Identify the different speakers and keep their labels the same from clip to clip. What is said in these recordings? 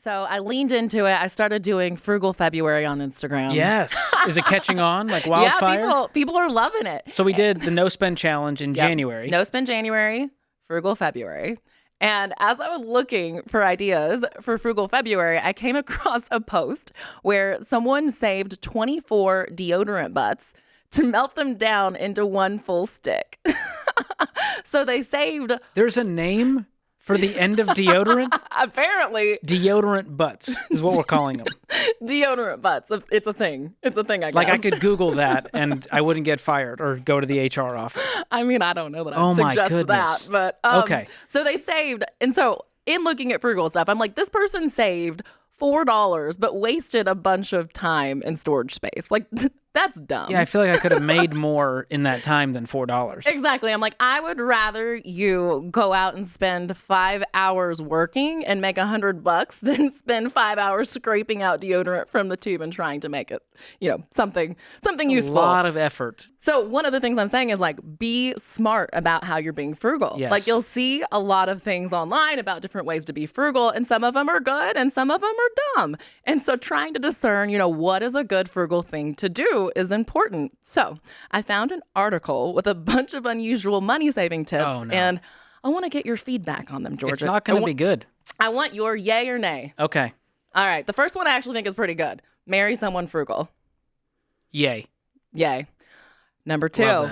Speaker 1: So I leaned into it. I started doing Frugal February on Instagram.
Speaker 2: Yes. Is it catching on like wildfire?
Speaker 1: Yeah, people are loving it.
Speaker 2: So we did the no spend challenge in January.
Speaker 1: No spend January, Frugal February. And as I was looking for ideas for Frugal February, I came across a post where someone saved 24 deodorant butts to melt them down into one full stick. So they saved...
Speaker 2: There's a name for the end of deodorant?
Speaker 1: Apparently.
Speaker 2: Deodorant butts is what we're calling them.
Speaker 1: Deodorant butts. It's a thing. It's a thing, I guess.
Speaker 2: Like I could Google that and I wouldn't get fired or go to the HR office.
Speaker 1: I mean, I don't know that I would suggest that. But
Speaker 2: okay.
Speaker 1: So they saved. And so in looking at Frugal stuff, I'm like, this person saved $4, but wasted a bunch of time and storage space. Like, that's dumb.
Speaker 2: Yeah, I feel like I could have made more in that time than $4.
Speaker 1: Exactly. I'm like, I would rather you go out and spend 5 hours working and make $100 than spend 5 hours scraping out deodorant from the tube and trying to make it, something useful.
Speaker 2: A lot of effort.
Speaker 1: So one of the things I'm saying is like, be smart about how you're being frugal.
Speaker 2: Yes.
Speaker 1: Like you'll see a lot of things online about different ways to be frugal, and some of them are good and some of them are dumb. And so trying to discern, what is a good frugal thing to do is important. So I found an article with a bunch of unusual money-saving tips, and I want to get your feedback on them, Georgia.
Speaker 2: It's not going to be good.
Speaker 1: I want your yay or nay.
Speaker 2: Okay.
Speaker 1: All right. The first one I actually think is pretty good. Marry someone frugal.
Speaker 2: Yay.
Speaker 1: Yay. Number 2,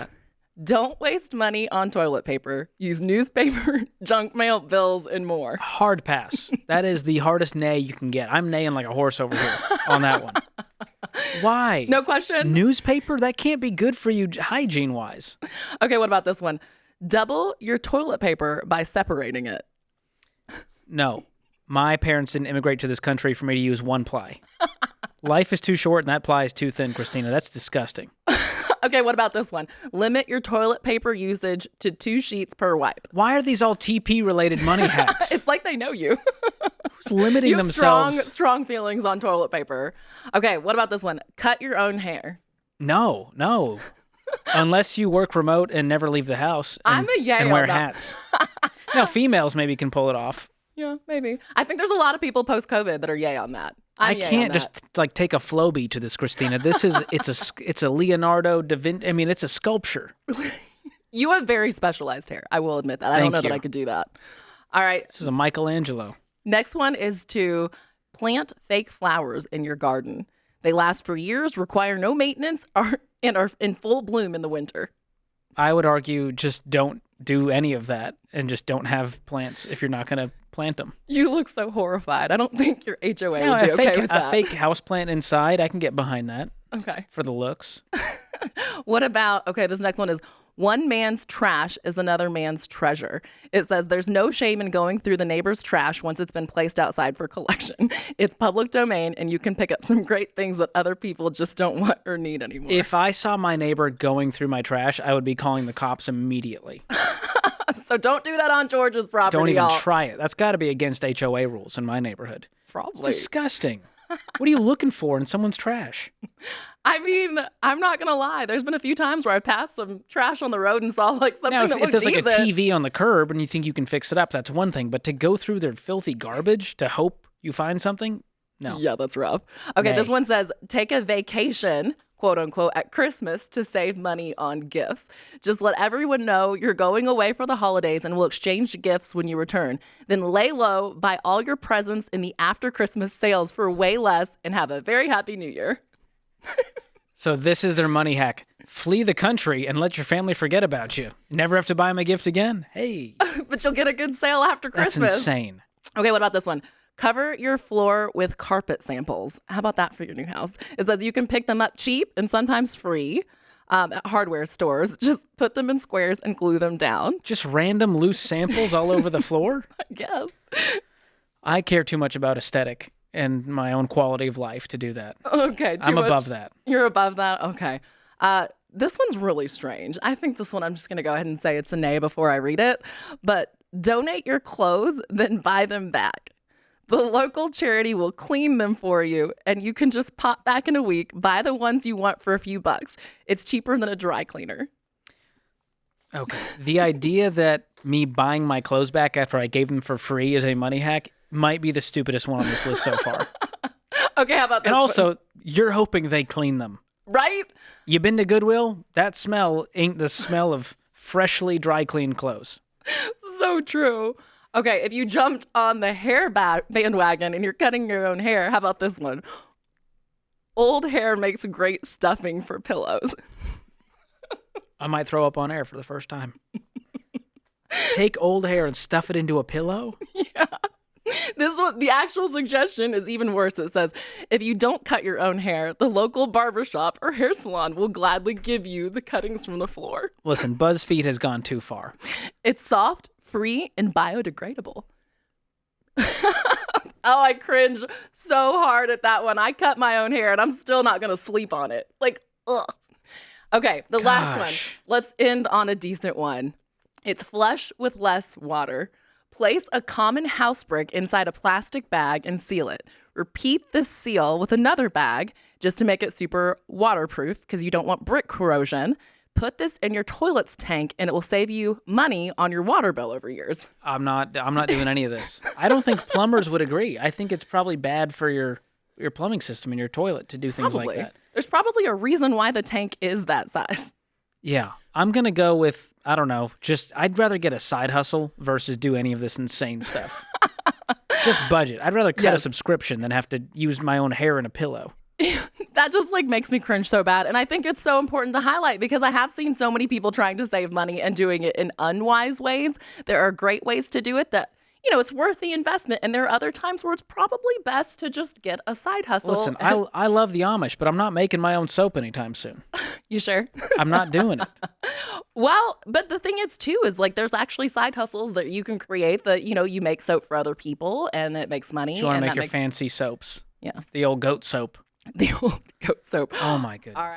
Speaker 1: don't waste money on toilet paper. Use newspaper, junk mail, bills, and more.
Speaker 2: Hard pass. That is the hardest nay you can get. I'm neighing like a horse over here on that one. Why?
Speaker 1: No question.
Speaker 2: Newspaper? That can't be good for you hygiene-wise.
Speaker 1: Okay, what about this one? Double your toilet paper by separating it.
Speaker 2: No. My parents didn't immigrate to this country for me to use one ply. Life is too short and that ply is too thin, Christina. That's disgusting.
Speaker 1: Okay, what about this one? Limit your toilet paper usage to 2 sheets per wipe.
Speaker 2: Why are these all TP-related money hacks?
Speaker 1: It's like they know you.
Speaker 2: Who's limiting themselves?
Speaker 1: Strong feelings on toilet paper. Okay, what about this one? Cut your own hair.
Speaker 2: No. Unless you work remote and never leave the house and wear hats. Now, females maybe can pull it off.
Speaker 1: Yeah, maybe. I think there's a lot of people post-COVID that are yay on that.
Speaker 2: I can't just take a Flowbee to this, Christina. It's a Leonardo da Vinci. I mean, it's a sculpture.
Speaker 1: You have very specialized hair. I will admit that. I don't know that I could do that. All right.
Speaker 2: This is a Michelangelo.
Speaker 1: Next one is to plant fake flowers in your garden. They last for years, require no maintenance, and are in full bloom in the winter.
Speaker 2: I would argue just don't do any of that and just don't have plants if you're not going to plant them.
Speaker 1: You look so horrified. I don't think your HOA would be okay with that.
Speaker 2: A fake house plant inside, I can get behind that.
Speaker 1: Okay.
Speaker 2: For the looks.
Speaker 1: What about, this next one is, one man's trash is another man's treasure. It says there's no shame in going through the neighbor's trash once it's been placed outside for collection. It's public domain, and you can pick up some great things that other people just don't want or need anymore.
Speaker 2: If I saw my neighbor going through my trash, I would be calling the cops immediately.
Speaker 1: So don't do that on George's property,
Speaker 2: Don't even try it. That's got to be against HOA rules in my neighborhood.
Speaker 1: Probably.
Speaker 2: It's disgusting. What are you looking for in someone's trash?
Speaker 1: I mean, I'm not going to lie. There's been a few times where I passed some trash on the road and saw something that looked
Speaker 2: there's
Speaker 1: decent.
Speaker 2: Like a TV on the curb and you think you can fix it up, that's one thing. But to go through their filthy garbage to hope you find something? No.
Speaker 1: Yeah, that's rough. Okay, This one says, take a vacation, quote unquote, at Christmas to save money on gifts. Just let everyone know you're going away for the holidays and we'll exchange gifts when you return. Then lay low, buy all your presents in the after Christmas sales for way less, and have a very happy New Year.
Speaker 2: So this is their money hack. Flee the country and let your family forget about you. Never have to buy them a gift again. Hey.
Speaker 1: But you'll get a good sale after Christmas.
Speaker 2: That's insane.
Speaker 1: Okay, what about this one? Cover your floor with carpet samples. How about that for your new house? It says you can pick them up cheap and sometimes free at hardware stores. Just put them in squares and glue them down.
Speaker 2: Just random loose samples all over the floor?
Speaker 1: I guess.
Speaker 2: I care too much about aesthetic and my own quality of life to do that.
Speaker 1: Okay.
Speaker 2: I'm above that.
Speaker 1: You're above that? Okay. This one's really strange. I think this one I'm just going to go ahead and say it's a nay before I read it. But donate your clothes, then buy them back. The local charity will clean them for you, and you can just pop back in a week, buy the ones you want for a few bucks. It's cheaper than a dry cleaner.
Speaker 2: Okay. The idea that me buying my clothes back after I gave them for free is a money hack might be the stupidest one on this list so far.
Speaker 1: Okay, how about this
Speaker 2: And
Speaker 1: one?
Speaker 2: also, you're hoping they clean them.
Speaker 1: Right?
Speaker 2: You been to Goodwill? That smell ain't the smell of freshly dry cleaned clothes.
Speaker 1: So true. Okay, if you jumped on the hair bandwagon and you're cutting your own hair, how about this one? Old hair makes great stuffing for pillows.
Speaker 2: I might throw up on air for the first time. Take old hair and stuff it into a pillow?
Speaker 1: Yeah. This one, the actual suggestion is even worse. It says, if you don't cut your own hair, the local barbershop or hair salon will gladly give you the cuttings from the floor.
Speaker 2: Listen, BuzzFeed has gone too far.
Speaker 1: It's soft, free, and biodegradable. Oh, I cringe so hard at that one. I cut my own hair and I'm still not going to sleep on it. Like, ugh. Okay, the last one. Let's end on a decent one. It's flush with less water. Place a common house brick inside a plastic bag and seal it. Repeat this seal with another bag just to make it super waterproof because you don't want brick corrosion. Put this in your toilet's tank and it will save you money on your water bill over years.
Speaker 2: I'm not doing any of this. I don't think plumbers would agree. I think it's probably bad for your plumbing system in your toilet to do things like that.
Speaker 1: There's probably a reason why the tank is that size.
Speaker 2: Yeah. I'm going to go with, I don't know, I'd rather get a side hustle versus do any of this insane stuff. Just budget. I'd rather cut a subscription than have to use my own hair in a pillow.
Speaker 1: That just makes me cringe so bad. And I think it's so important to highlight because I have seen so many people trying to save money and doing it in unwise ways. There are great ways to do it that, it's worth the investment. And there are other times where it's probably best to just get a side hustle.
Speaker 2: Listen, I love the Amish, but I'm not making my own soap anytime soon.
Speaker 1: You sure?
Speaker 2: I'm not doing it.
Speaker 1: Well, but the thing is too, is there's actually side hustles that you can create that, you make soap for other people and it makes money.
Speaker 2: You want to make your fancy soaps.
Speaker 1: Yeah.
Speaker 2: The old goat soap.
Speaker 1: The old goat soap.
Speaker 2: Oh my goodness.
Speaker 1: All right.